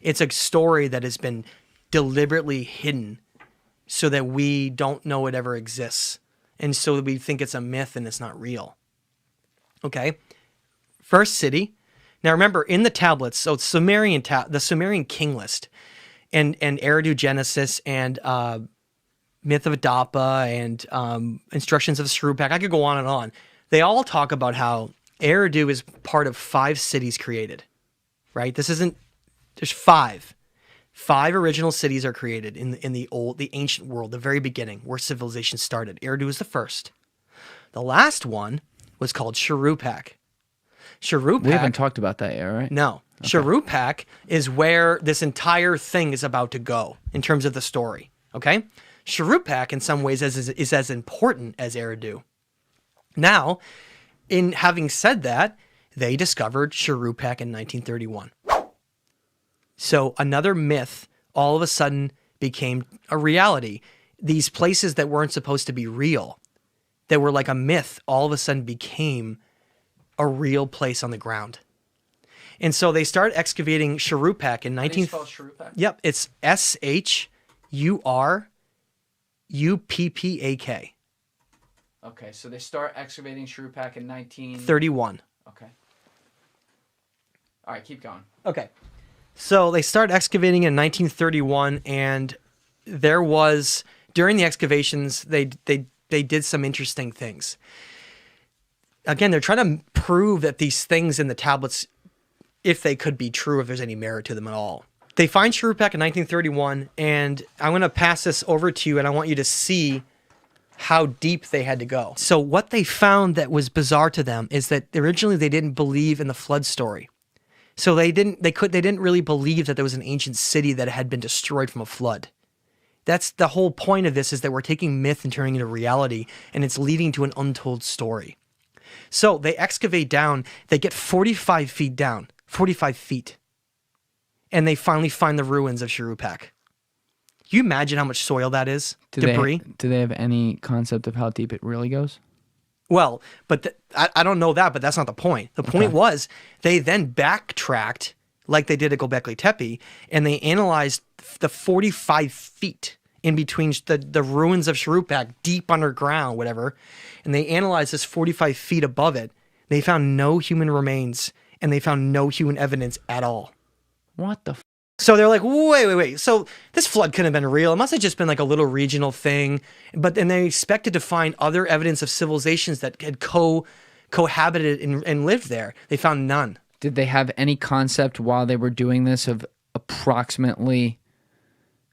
It's a story that has been deliberately hidden so that we don't know it ever exists. And so we think it's a myth and it's not real. Okay. First city. Now remember, in the tablets, so the Sumerian king list and Eridu Genesis and Myth of Adapa and Instructions of Shrupak, I could go on and on. They all talk about how Eridu is part of 5 cities created, right? There's 5. 5 original cities are created in the ancient world, the very beginning, where civilization started. Eridu was the first. The last one was called Shrupak. We haven't talked about that yet, right? No. Okay. Shrupak is where this entire thing is about to go in terms of the story, okay? Shrupak, in some ways, is as important as Eridu. Now, in having said that, they discovered Shrupak in 1931. So another myth all of a sudden became a reality. These places that weren't supposed to be real, that were like a myth, all of a sudden became a real place on the ground. And so they started excavating Shrupak in 19... How do you spell Shrupak? Yep, it's Shuruppak. Okay, so they start excavating Shrupak in 31. Okay. All right, keep going. Okay. So they started excavating in 1931, and there was, during the excavations, they did some interesting things. Again, they're trying to prove that these things in the tablets, if they could be true, if there's any merit to them at all. They find Shrupak in 1931, and I'm going to pass this over to you, and I want you to see how deep they had to go. So what they found that was bizarre to them is that originally they didn't believe in the flood story. So they didn't really believe that there was an ancient city that had been destroyed from a flood. That's the whole point of this, is that we're taking myth and turning it into reality, and it's leading to an untold story. So they excavate down, they get 45 feet down, 45 feet. And they finally find the ruins of Shrupak. Can you imagine how much soil that is? Debris? Do they have any concept of how deep it really goes? Well, but I don't know that, but that's not the point. The point was they then backtracked, like they did at Göbekli Tepe, and they analyzed the 45 feet in between the ruins of Shrupak, deep underground, whatever, and they analyzed this 45 feet above it. They found no human remains, and they found no human evidence at all. What the So they're like, wait. So this flood couldn't have been real. It must have just been like a little regional thing. But then they expected to find other evidence of civilizations that had cohabited and lived there. They found none. Did they have any concept while they were doing this of approximately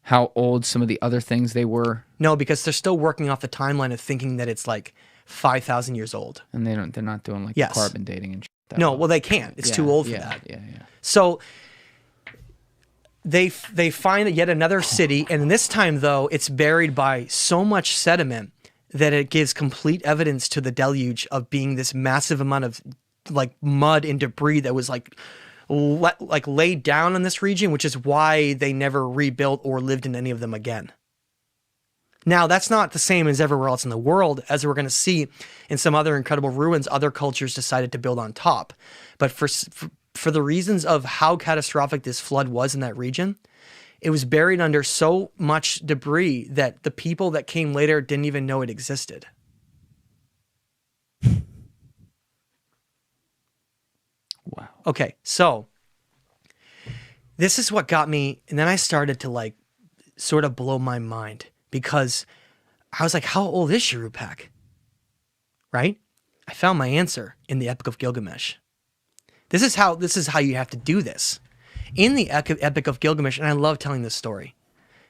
how old some of the other things they were? No, because they're still working off the timeline of thinking that it's like 5,000 years old. And they're not doing like carbon dating and shit. No, well, they can't. It's too old for that. Yeah. So they find yet another city, and this time, though, it's buried by so much sediment that it gives complete evidence to the deluge of being this massive amount of like mud and debris that was like laid down in this region, which is why they never rebuilt or lived in any of them again. Now, that's not the same as everywhere else in the world. As we're going to see in some other incredible ruins, other cultures decided to build on top. But for the reasons of how catastrophic this flood was in that region, it was buried under so much debris that the people that came later didn't even know it existed. Wow. Okay, so this is what got me, and then I started to like sort of blow my mind, because I was like, how old is Shrupak? Right? I found my answer in the Epic of Gilgamesh. This is how you have to do this. In the Epic of Gilgamesh, and I love telling this story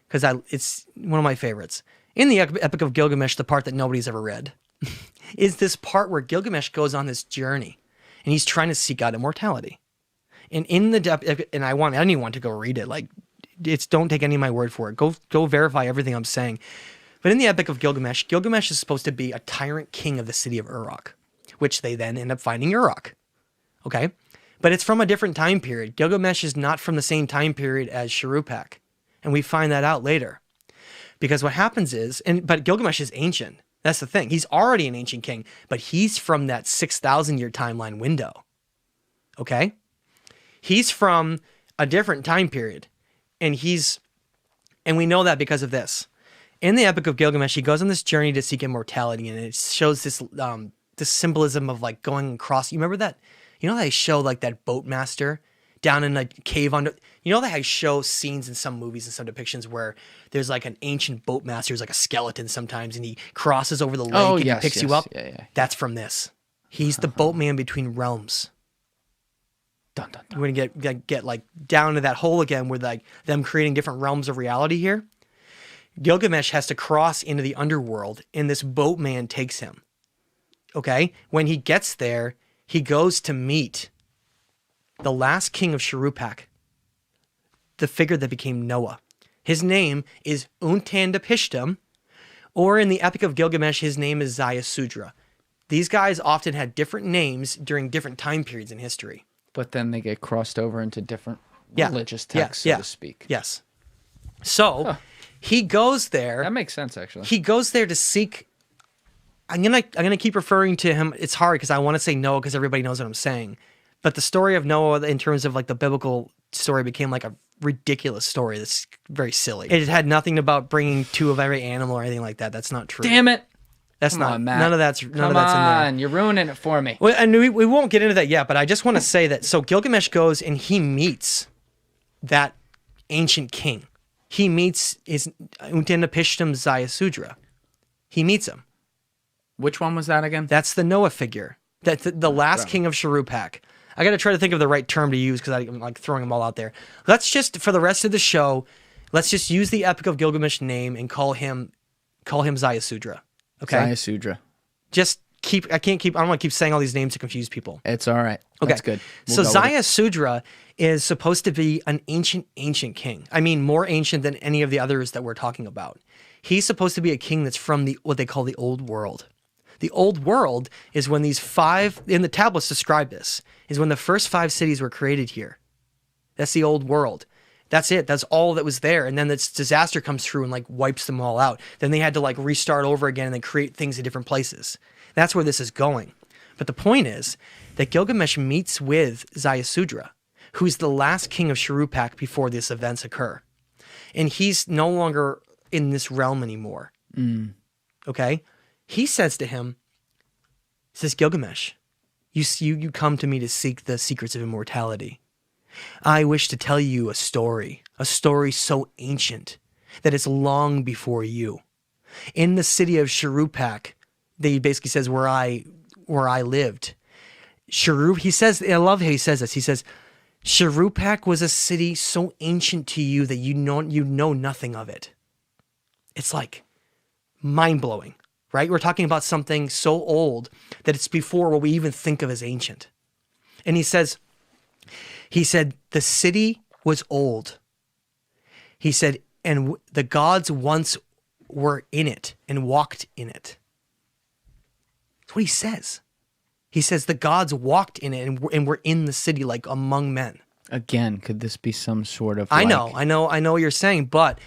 because it's one of my favorites. In the Epic of Gilgamesh, the part that nobody's ever read is this part where Gilgamesh goes on this journey and he's trying to seek out immortality. And in the and I want anyone to go read it. Like, don't take any of my word for it. Go verify everything I'm saying. But in the Epic of Gilgamesh, Gilgamesh is supposed to be a tyrant king of the city of Uruk, which they then end up finding Uruk. Okay? But it's from a different time period. Gilgamesh is not from the same time period as Shrupak. And we find that out later. Because what happens is, but Gilgamesh is ancient. That's the thing. He's already an ancient king, but he's from that 6,000 year timeline window. Okay? He's from a different time period. And we know that because of this. In the Epic of Gilgamesh, he goes on this journey to seek immortality, and it shows this this symbolism of like going across. You remember that? You know, they show like that boatmaster down in a cave under. You know that I show scenes in some movies and some depictions where there's like an ancient boatmaster, who's like a skeleton sometimes, and he crosses over the lake and he picks you up. Yeah. That's from this. He's the boatman between realms. Dun, dun, dun. We're gonna get like down to that hole again, where like them creating different realms of reality here. Gilgamesh has to cross into the underworld, and this boatman takes him. Okay? When he gets there, he goes to meet the last king of Shuruppak, the figure that became Noah. His name is Untandapishtim, or in the Epic of Gilgamesh, his name is Zayasudra. These guys often had different names during different time periods in history. But then they get crossed over into different religious texts, so to speak. Yes. So he goes there. That makes sense, actually. He goes there to seek. I'm gonna keep referring to him. It's hard because I want to say Noah because everybody knows what I'm saying. But the story of Noah, in terms of like the biblical story, became like a ridiculous story that's very silly. It had nothing about bringing two of every animal or anything like that. That's not true. Damn it! That's Come not. on, Matt. None of that's in there. Come on, you're ruining it for me. Well, and we won't get into that yet, but I just want to say that. So Gilgamesh goes and he meets that ancient king. He meets his Untandapishtim Zayasudra. He meets him. Which one was that again? That's the Noah figure. That's the last king of Shuruppak. I got to try to think of the right term to use because I'm like throwing them all out there. Let's just, for the rest of the show, let's just use the Epic of Gilgamesh name and call him Zayasudra. Okay. Zayasudra. Just I don't want to keep saying all these names to confuse people. It's all right. Okay. That's good. So Zayasudra is supposed to be an ancient king. I mean, more ancient than any of the others that we're talking about. He's supposed to be a king that's from what they call the Old World. The Old World is when these in the tablets describe this, is when the first 5 cities were created here. That's the Old World. That's it. That's all that was there. And then this disaster comes through and like wipes them all out. Then they had to like restart over again and then create things in different places. That's where this is going. But the point is that Gilgamesh meets with Zayasudra, who's the last king of Shuruppak before these events occur. And he's no longer in this realm anymore. Okay? He says to him, Gilgamesh, you come to me to seek the secrets of immortality. I wish to tell you a story so ancient that it's long before you. In the city of Shuruppak, he basically says where I lived. He says, I love how he says this. He says, Shuruppak was a city so ancient to you that you know nothing of it. It's like mind-blowing, right? We're talking about something so old that it's before what we even think of as ancient. And he said, the city was old. He said, and the gods once were in it and walked in it. That's what he says. He says the gods walked in it and were in the city like among men. Again, could this be some sort of? I know what you're saying, but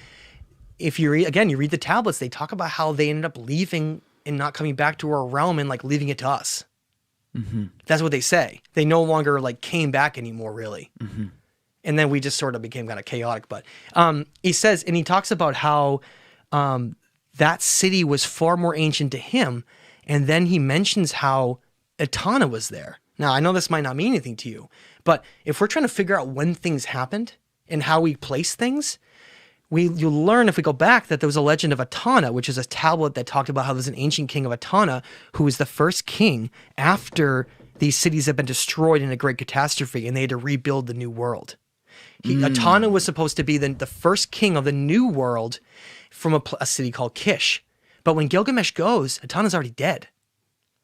if you read the tablets, they talk about how they ended up leaving and not coming back to our realm and like leaving it to us. Mm-hmm. That's what they say. They no longer like came back anymore, really. Mm-hmm. And then we just sort of became kind of chaotic. But he says, and he talks about how that city was far more ancient to him. And then he mentions how Etana was there. Now, I know this might not mean anything to you, but if we're trying to figure out when things happened and how we place things, you'll learn if we go back that there was a legend of Etana, which is a tablet that talked about how there's an ancient king of Etana who was the first king after these cities had been destroyed in a great catastrophe and they had to rebuild the new world. Etana was supposed to be the first king of the new world from a city called Kish. But when Gilgamesh goes, Etana's already dead.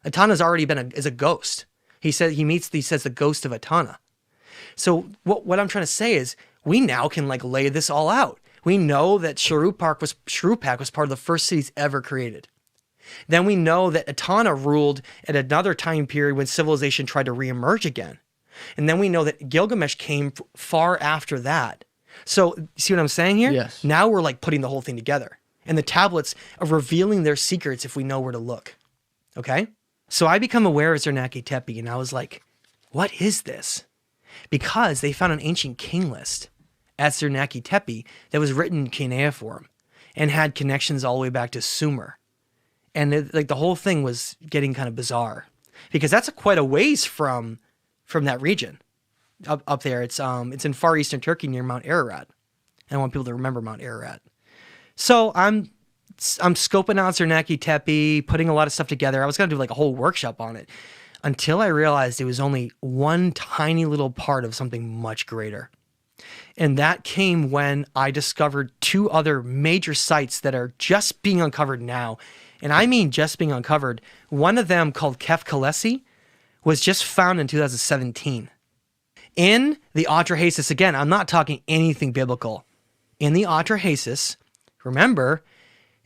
Etana's already is a ghost. He says the ghost of Etana. So what I'm trying to say is we now can like lay this all out. We know that Shuruppak was part of the first cities ever created. Then we know that Etana ruled at another time period when civilization tried to reemerge again. And then we know that Gilgamesh came far after that. So see what I'm saying here? Yes. Now we're like putting the whole thing together. And the tablets are revealing their secrets if we know where to look. Okay? So I become aware of Zernaki Tepe and I was like, what is this? because they found an ancient king list at Zernaki Tepe that was written in cuneiform and had connections all the way back to Sumer. And the whole thing was getting kind of bizarre because that's quite a ways from that region up there. It's in far eastern Turkey near Mount Ararat. I want people to remember Mount Ararat. So I'm scoping out Zernaki Tepe, putting a lot of stuff together. I was going to do like a whole workshop on it until I realized it was only one tiny little part of something much greater. And that came when I discovered two other major sites that are just being uncovered now. And I mean just being uncovered. One of them, called Kef Kalesi, was just found in 2017. In the Atrahasis, again, I'm not talking anything biblical. In the Atrahasis, remember,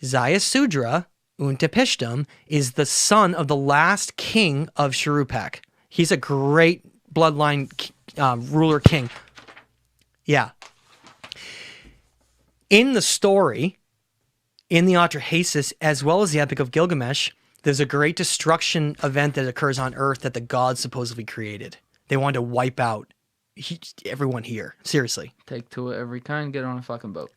Ziusudra Untapishtim is the son of the last king of Shuruppak. He's a great bloodline ruler king. Yeah. In the story, in the Atrahasis, as well as the Epic of Gilgamesh, there's a great destruction event that occurs on Earth that the gods supposedly created. They wanted to wipe out everyone here. Seriously. Take two of every kind, get on a fucking boat.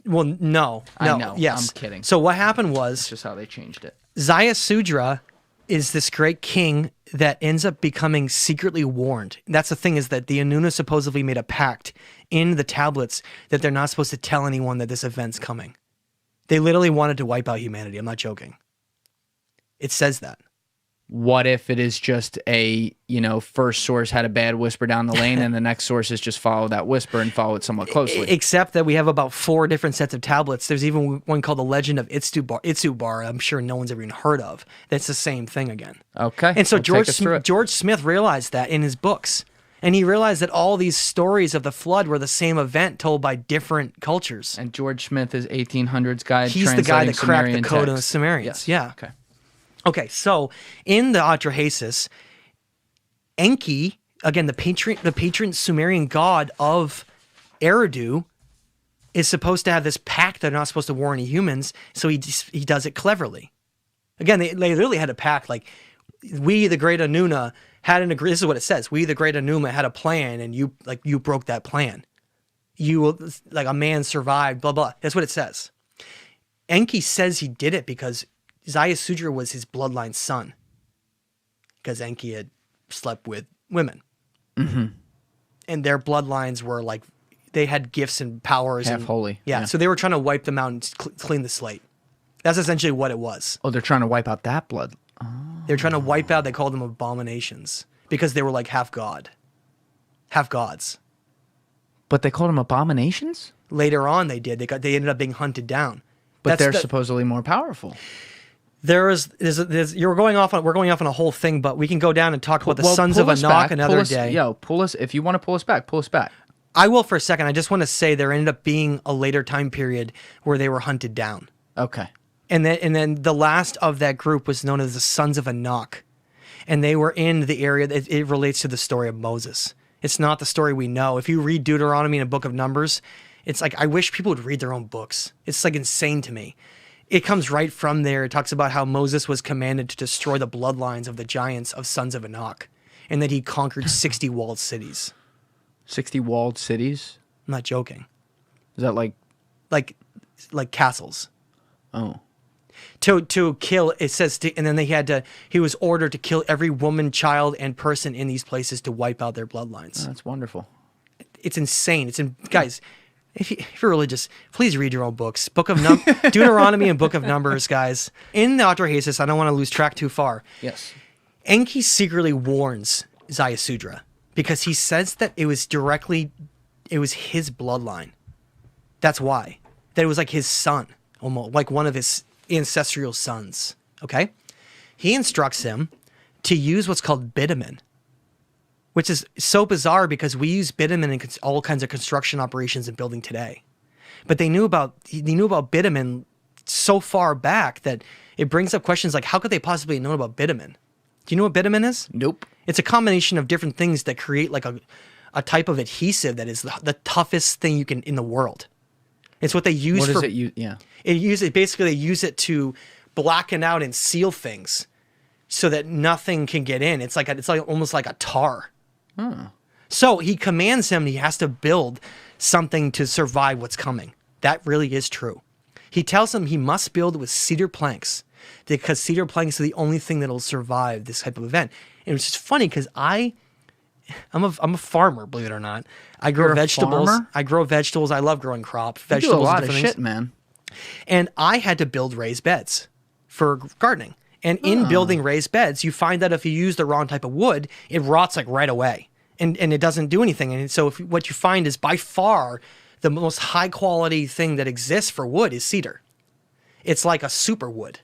Well, no. I know. Yes. I'm kidding. So what happened was... That's just how they changed it. Ziusudra is this great king that ends up becoming secretly warned. That's the thing, is that the Anuna supposedly made a pact in the tablets that they're not supposed to tell anyone that this event's coming. They literally wanted to wipe out humanity. I'm not joking. It says that. What if it is just a, first source had a bad whisper down the lane and the next sources just follow that whisper and follow it somewhat closely? Except that we have about 4 different sets of tablets. There's even one called the Legend of Itsubar, I'm sure no one's ever even heard of. That's the same thing again. Okay. And so George Smith realized that in his books. And he realized that all these stories of the flood were the same event told by different cultures. And George Smith is 1800s guy. He's the guy that cracked Sumerian the code text. of the Sumerians. Yes. Yeah. Okay, so in the Atrahasis, Enki, again, the patron Sumerian god of Eridu, is supposed to have this pact they're not supposed to war any humans, so he does it cleverly. Again, they literally had a pact, like, we, the great Anuna, had an agreement. This is what it says. We, the great Anuma, had a plan, and you broke that plan. A man survived, blah, blah. That's what it says. Enki says he did it because Ziusudra was his bloodline son, because Enki had slept with women. Mm-hmm. And their bloodlines were like, they had gifts and powers. Half holy. Yeah, so they were trying to wipe them out and clean the slate. That's essentially what it was. Oh, they're trying to wipe out that blood. Oh. They're trying to wipe out, they called them abominations, because they were like half god, half gods. But they called them abominations? Later on they did. They ended up being hunted down. But they're supposedly more powerful. We're going off on a whole thing, but we can go down and talk about the sons of Anak another day. If you want to pull us back, pull us back. I will for a second. I just want to say there ended up being a later time period where they were hunted down. Okay. And then the last of that group was known as the sons of Anak. And they were in the area that it relates to the story of Moses. It's not the story we know. If you read Deuteronomy and a book of Numbers, it's like, I wish people would read their own books. It's like insane to me. It comes right from there. It talks about how Moses was commanded to destroy the bloodlines of the giants of sons of Anak, and that he conquered 60 walled cities. 60 walled cities? I'm not joking. Is that like castles? Oh. To kill, it says, and then he was ordered to kill every woman, child, and person in these places to wipe out their bloodlines. Oh, that's wonderful. It's insane. Guys, if you're religious, please read your own books. Deuteronomy and Book of Numbers, guys. In the Atrahasis, I don't want to lose track too far. Yes. Enki secretly warns Ziusudra because he says that it was his bloodline. That's why. That it was like his son, almost like one of his ancestral sons. Okay? He instructs him to use what's called bitumen, which is so bizarre because we use bitumen in all kinds of construction operations and building today. But he knew about bitumen so far back that it brings up questions like, how could they possibly have known about bitumen? Do you know what bitumen is? Nope. It's a combination of different things that create like a type of adhesive that is the toughest thing you can in the world. It's what they use for... What does it use? Yeah. Basically, they use it to blacken out and seal things so that nothing can get in. It's like almost like a tar. Huh. So he commands him, he has to build something to survive what's coming. That really is true. He tells him he must build with cedar planks because cedar planks are the only thing that'll survive this type of event. And it's just funny because I'm a farmer, believe it or not. I grow You're a vegetables. farmer? I grow vegetables. I love growing crops, You do vegetables, a lot and of different shit, things. man. And I had to build raised beds for gardening. And in building raised beds, you find that if you use the wrong type of wood, it rots like right away, and it doesn't do anything. And so what you find is by far the most high quality thing that exists for wood is cedar. It's like a super wood.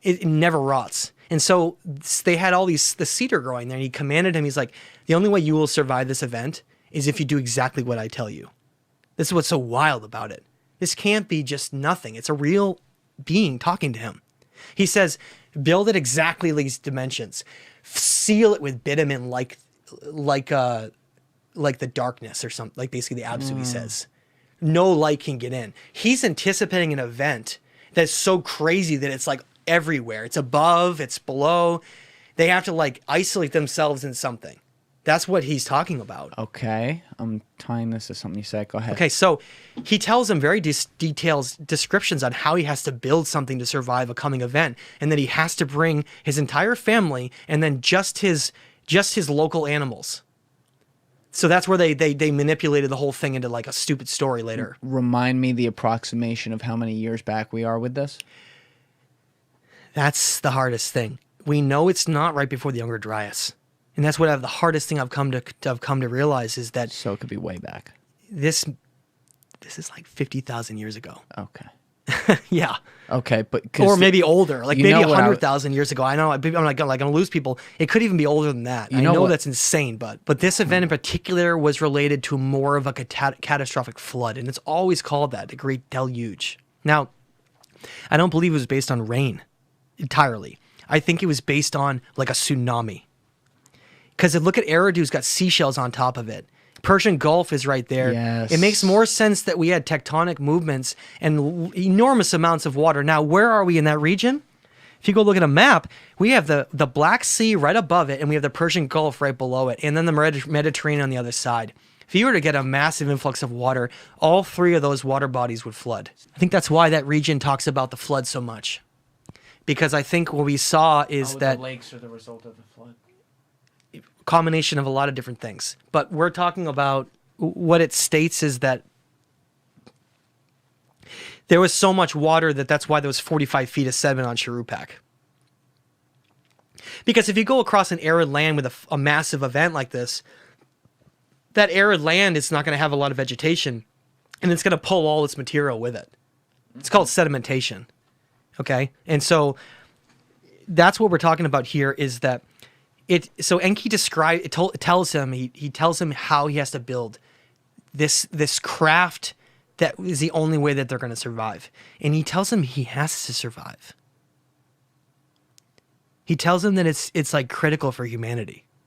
It never rots. And so they had the cedar growing there, and he commanded him. He's like, the only way you will survive this event is if you do exactly what I tell you. This is what's so wild about it. This can't be just nothing. It's a real being talking to him. He says, build it exactly these dimensions. Seal it with bitumen like the darkness or something, like basically the absolute, he says. No light can get in. He's anticipating an event that's so crazy that it's like everywhere. It's above, it's below. They have to like isolate themselves in something. That's what he's talking about. Okay, I'm tying this to something you said. Go ahead. Okay, so he tells him very detailed descriptions on how he has to build something to survive a coming event, and that he has to bring his entire family and then just his local animals. So that's where they manipulated the whole thing into like a stupid story later. Remind me the approximation of how many years back we are with this. That's the hardest thing. We know it's not right before the Younger Dryas. And that's what the hardest thing I've come to realize is that So it could be way back. this is like 50,000 years ago. Okay. Yeah. Okay, but Or maybe older, like you maybe know what 100,000 years ago. I know I'm like gonna lose people. It could even be older than that. You I know know what- that's insane, but this event in particular was related to more of a catastrophic flood, and it's always called that, the Great Deluge. Now, I don't believe it was based on rain entirely. I think it was based on like a tsunami. Because look at Eridu's got seashells on top of it. Persian Gulf is right there. Yes. It makes more sense that we had tectonic movements and enormous amounts of water. Now, where are we in that region? If you go look at a map, we have the Black Sea right above it, and we have the Persian Gulf right below it, and then the Mediterranean on the other side. If you were to get a massive influx of water, all three of those water bodies would flood. I think that's why that region talks about the flood so much. Because I think what we saw is that the lakes are the result of the flood. combination of a lot of different things. But we're talking about what it states is that there was so much water that's why there was 45 feet of sediment on Cherupak. Because if you go across an arid land with a massive event like this, that arid land is not going to have a lot of vegetation, and it's going to pull all its material with it. It's called sedimentation. Okay? And so that's what we're talking about here is that so Enki tells him how he has to build this craft that is the only way that they're going to survive. And he tells him he has to survive. He tells him that it's like critical for humanity.